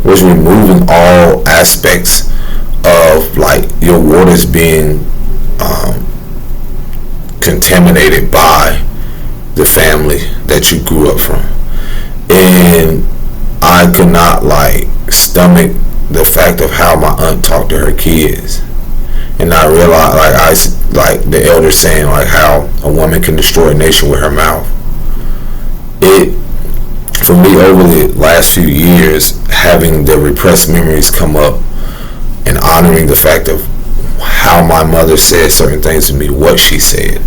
was removing all aspects of like your waters being contaminated by the family that you grew up from. And I could not like stomach the fact of how my aunt talked to her kids. And I realized, like the elders saying, like how a woman can destroy a nation with her mouth. For me, over the last few years, having the repressed memories come up and honoring the fact of how my mother said certain things to me, what she said,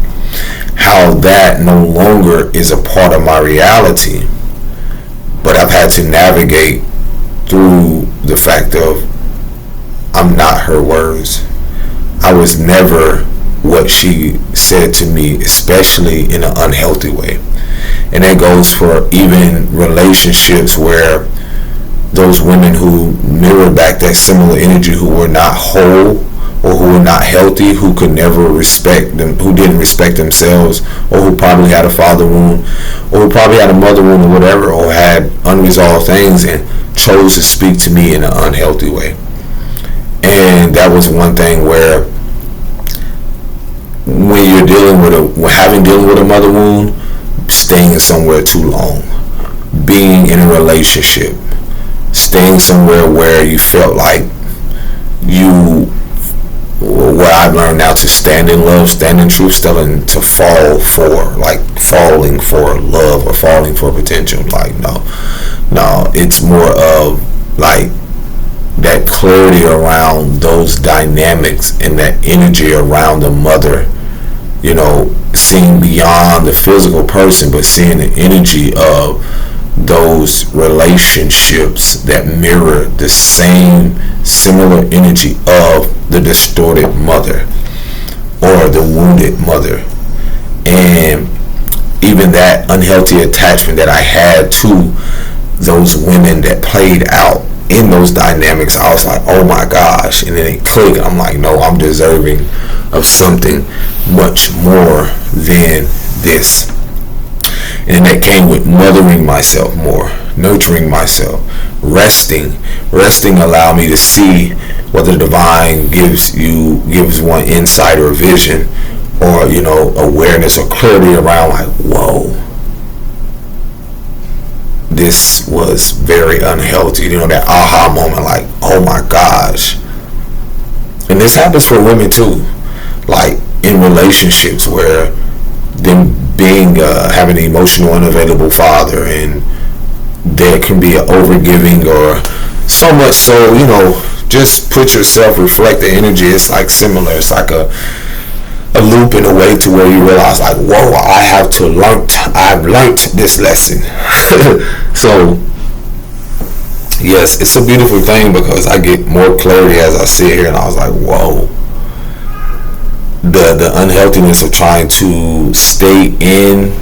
how that no longer is a part of my reality, but I've had to navigate through the fact of I'm not her words. I was never what she said to me, especially in an unhealthy way. And that goes for even relationships where those women who mirror back that similar energy, who were not whole or who were not healthy, who could never respect them, who didn't respect themselves, or who probably had a father wound, or who probably had a mother wound or whatever, or had unresolved things and chose to speak to me in an unhealthy way. And that was one thing where when you're dealing with a mother wound, staying somewhere too long, being in a relationship, staying somewhere where you felt like what I've learned now, to stand in love, stand in truth, to fall for, like falling for love or falling for potential. Like, no, it's more of like that clarity around those dynamics and that energy around the mother, seeing beyond the physical person, but seeing the energy of those relationships that mirror the same similar energy of the distorted mother or the wounded mother. And even that unhealthy attachment that I had to those women that played out in those dynamics, I was like, oh my gosh. And then it clicked. I'm like, no, I'm deserving of something much more than this. And that came with mothering myself more, nurturing myself, resting allowed me to see whether the divine gives one insight or vision, or awareness or clarity around, like, whoa, this was very unhealthy. That aha moment, like, oh my gosh. And this happens for women too, like in relationships where them being having an emotional unavailable father, and there can be an overgiving, or so much so, just put yourself, reflect the energy. It's like similar. It's like a loop in a way to where you realize, like, whoa, I've learned this lesson. So yes, it's a beautiful thing, because I get more clarity as I sit here, and I was like, whoa, the unhealthiness of trying to stay in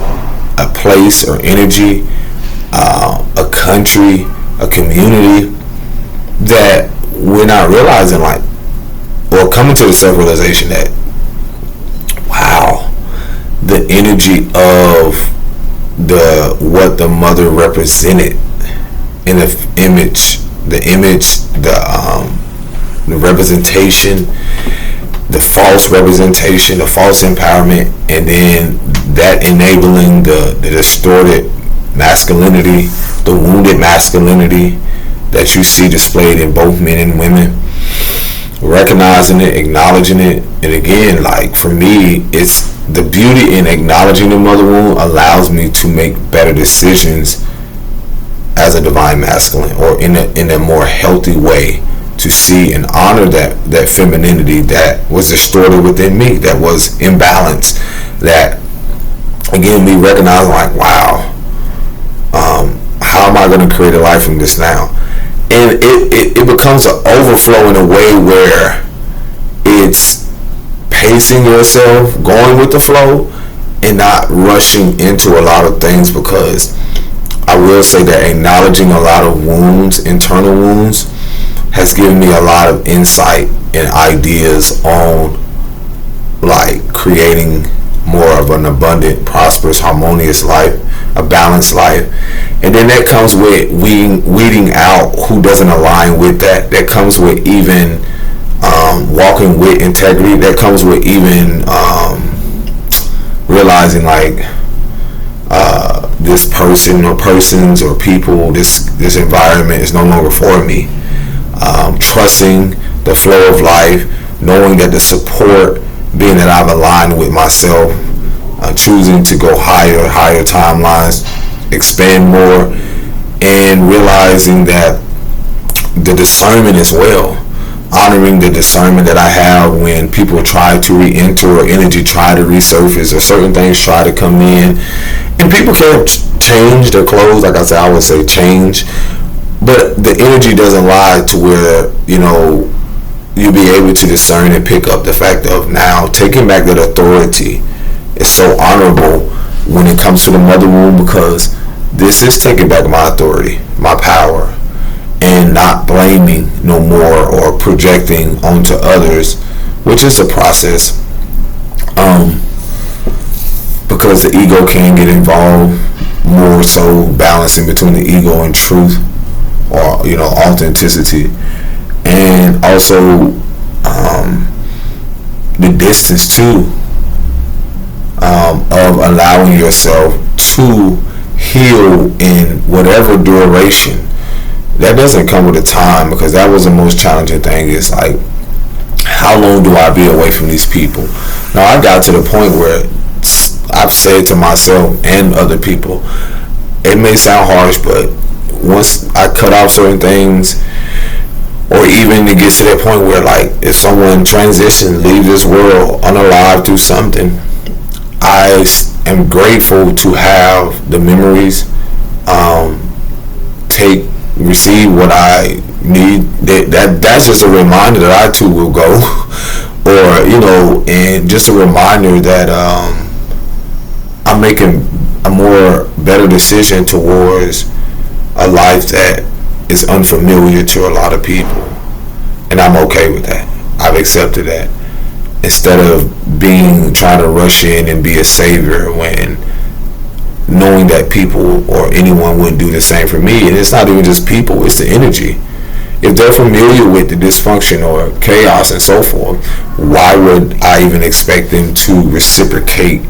a place or energy, a country, a community, that we're not realizing, like, or coming to the self-realization that, wow, the energy of what the mother represented in the image, the representation, the false representation, the false empowerment, and then that enabling the distorted masculinity, the wounded masculinity that you see displayed in both men and women. Recognizing it, acknowledging it, and again, like, for me, it's the beauty in acknowledging the mother wound allows me to make better decisions as a divine masculine, or in a more healthy way, to to see and honor that femininity that was distorted within me, that was imbalanced, that again me recognizing like, wow, how am I going to create a life from this now? And it becomes an overflow in a way where it's pacing yourself, going with the flow, and not rushing into a lot of things, because I will say that acknowledging a lot of wounds, internal wounds, has given me a lot of insight and ideas on like creating more of an abundant, prosperous, harmonious life, a balanced life. And then that comes with weeding out who doesn't align with that. That comes with even walking with integrity. That comes with even realizing like this person or persons or people, this environment is no longer for me. Trusting the flow of life, knowing that the support, being that I've aligned with myself, choosing to go higher timelines, expand more, and realizing that the discernment as well, honoring the discernment that I have when people try to re-enter or energy try to resurface or certain things try to come in, and people can't change their clothes. Like I said, I would say change, but the energy doesn't lie to where, you know, you'll be able to discern and pick up the fact of now taking back that authority is so honorable when it comes to the mother womb, because this is taking back my authority, my power, and not blaming no more or projecting onto others, which is a process, because the ego can get involved, more so balancing between the ego and truth, or, you know, authenticity, and also the distance too, of allowing yourself to heal in whatever duration. That doesn't come with a time, because that was the most challenging thing, is like, how long do I be away from these people? Now I got to the point where I've said to myself and other people, it may sound harsh, but once I cut off certain things, or even it gets to that point where like if someone transitions, leave this world unalive through something, I am grateful to have the memories, receive what I need. That's just a reminder that I too will go, or, you know, and just a reminder that I'm making a more better decision towards a life that is unfamiliar to a lot of people, and I'm okay with that. I've accepted that, instead of trying to rush in and be a savior, when knowing that people or anyone wouldn't do the same for me. And it's not even just people, it's the energy. If they're familiar with the dysfunction or chaos and so forth, why would I even expect them to reciprocate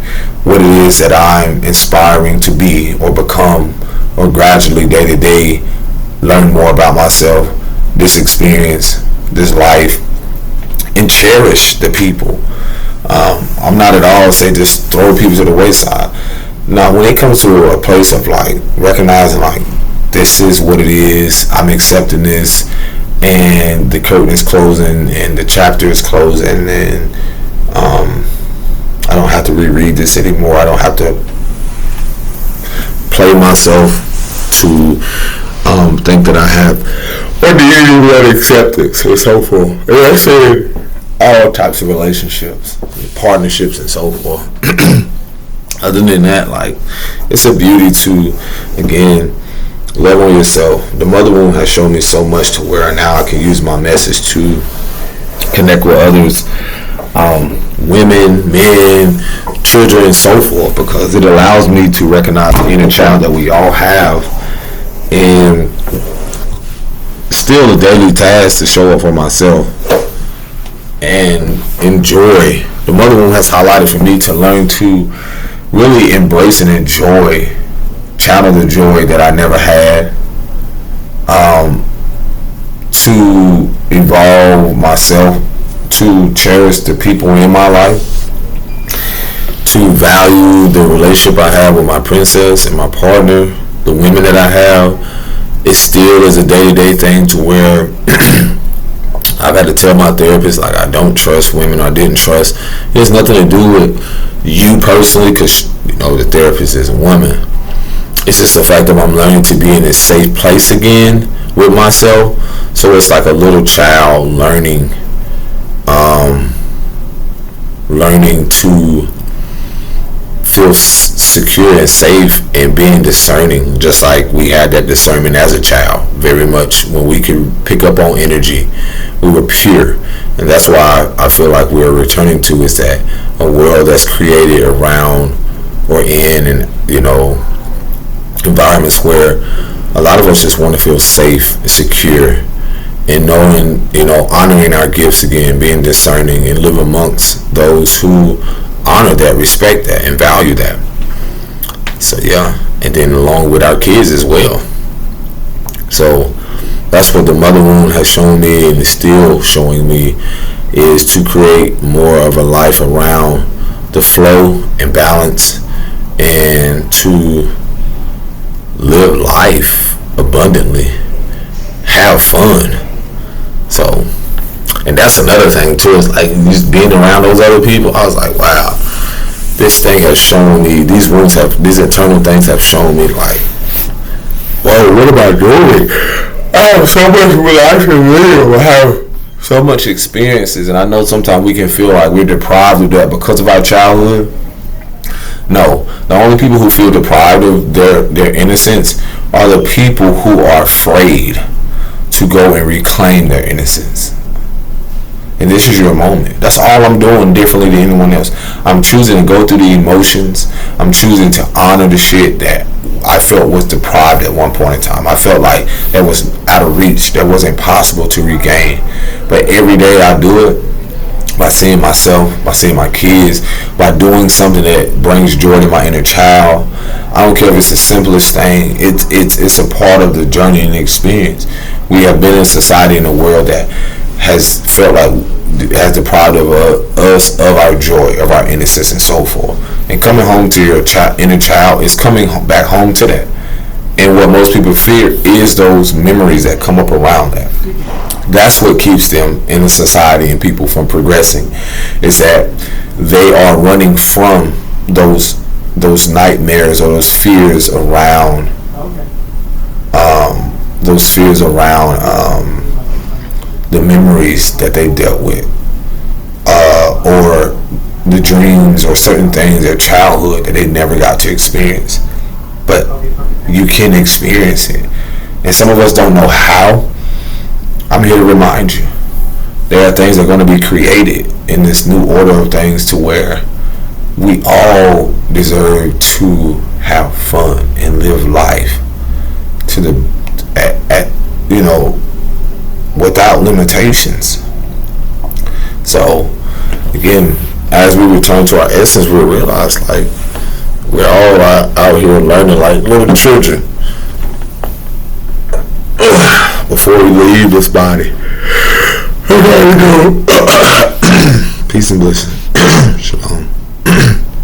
what it is that I'm inspiring to be or become, or gradually day to day learn more about myself, this experience, this life, and cherish the people. I'm not at all say just throw people to the wayside. Now, when it comes to a place of like recognizing like this is what it is, I'm accepting this, and the curtain is closing and the chapter is closing, and I don't have to reread this anymore. I don't have to play myself to think that I have or need that acceptance or so forth. And that's in all types of relationships, partnerships, and so forth. Other than that, like, it's a beauty to, again, love on yourself. The mother womb has shown me so much to where now I can use my message to connect with others, women, men, children, and so forth, because it allows me to recognize the inner child that we all have, and still a daily task to show up for myself and enjoy. The mother womb has highlighted for me to learn to really embrace and enjoy, channel the joy that I never had, to evolve myself, to cherish the people in my life, to value the relationship I have with my princess and my partner, the women that I have. It still is a day-to-day thing to where I got to tell my therapist, like, I don't trust women, or I didn't trust. It has nothing to do with you personally, because, the therapist is a woman. It's just the fact that I'm learning to be in a safe place again with myself. So it's like a little child learning to feel secure and safe and being discerning, just like we had that discernment as a child very much. When we could pick up on energy, we were pure. And that's why I feel like we're returning to is that a world that's created around or in, and environments where a lot of us just want to feel safe, secure, and knowing, honoring our gifts again, being discerning, and live amongst those who honor that, respect that, and value that. So yeah, and then along with our kids as well. So that's what the mother wound has shown me, and is still showing me, is to create more of a life around the flow and balance, and to live life abundantly, have fun. So, and that's another thing too, is like just being around those other people. I was like, wow, this thing has shown me, these internal things have shown me, like, whoa, what am I doing? I have so much life to live. I have so much experiences, and I know sometimes we can feel like we're deprived of that because of our childhood. No, the only people who feel deprived of their innocence are the people who are afraid to go and reclaim their innocence. And this is your moment. That's all I'm doing differently than anyone else. I'm choosing to go through the emotions. I'm choosing to honor the shit that I felt was deprived at one point in time. I felt like that was out of reach, that wasn't possible to regain. But every day I do it by seeing myself, by seeing my kids, by doing something that brings joy to my inner child. I don't care if it's the simplest thing. It's a part of the journey and the experience. We have been in a society, in a world that has felt like has deprived of us of our joy, of our innocence, and so forth. And coming home to your inner child is coming back home to that. And what most people fear is those memories that come up around that. That's what keeps them in the society and people from progressing, is that they are running from those nightmares or those fears around the memories that they dealt with, or the dreams or certain things, their childhood that they never got to experience. But you can experience it, and some of us don't know how. I'm here to remind you, there are things that are going to be created in this new order of things, to where we all deserve to have fun and live life to without limitations. So again, as we return to our essence, we'll realize, like, we're all out here learning like little children before we leave this body. Peace and blessing. Shalom.